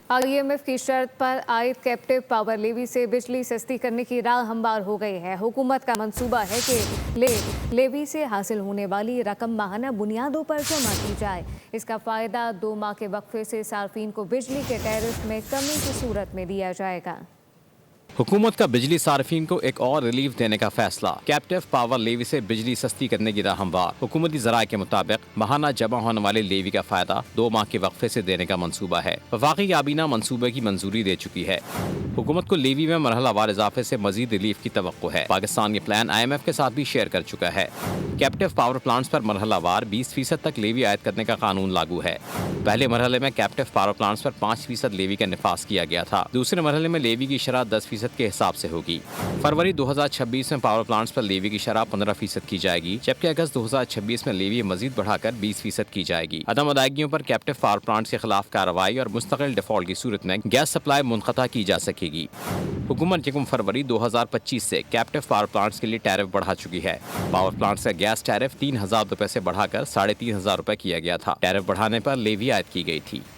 IMF کی شرط پر عائد کیپٹیو پاور لیوی سے بجلی سستی کرنے کی راہ ہموار ہو گئی ہے۔ حکومت کا منصوبہ ہے کہ لیوی سے حاصل ہونے والی رقم ماہانہ بنیادوں پر جمع کی جائے۔ اس کا فائدہ 2 ماہ کے وقفے سے صارفین کو بجلی کے ٹیرف میں کمی کی صورت میں دیا جائے گا۔ حکومت کا بجلی صارفین کو ایک اور ریلیف دینے کا فیصلہ، کیپٹیو پاور لیوی سے بجلی سستی کرنے کی راہ ہموار۔ حکومتی ذرائع کے مطابق ماہانہ جمع ہونے والے لیوی کا فائدہ 2 ماہ کے وقفے سے دینے کا منصوبہ ہے۔ وفاقی کابینہ منصوبے کی منظوری دے چکی ہے۔ حکومت کو لیوی میں مرحلہ وار اضافے سے مزید ریلیف کی توقع ہے۔ پاکستان یہ پلان IMF کے ساتھ بھی شیئر کر چکا ہے۔ کیپٹیو پاور پلانٹس پر مرحلہ وار 20% تک لیوی عائد کرنے کا قانون لاگو ہے۔ پہلے مرحلے میں کیپٹیو پاور پلانٹس پر 5% لیوی کا نفاذ کیا گیا تھا۔ دوسرے مرحلے میں لیوی کی شرح 10% کے حساب سے ہوگی۔ فروری 2026 میں پاور پلانٹس پر لیوی کی شرح 15% کی جائے گی، جبکہ اگست 2026 میں لیوی مزید بڑھا کر 20% کی جائے گی۔ عدم ادائیگیوں پر کیپٹیو پاور پلانٹس کے خلاف کارروائی اور مستقل ڈیفالٹ کی صورت میں گیس سپلائی منقطع کی جا سکے گی۔ حکومت 1 فروری 2025 سے کیپٹیو پاور پلانٹس کے لیے ٹیرف بڑھا چکی ہے۔ پاور پلانٹس کا گیس ٹیرف 3000 روپے سے بڑھا کر 3500 روپے کیا گیا تھا۔ ٹیرف بڑھانے پر لیوی عائد کی گئی تھی۔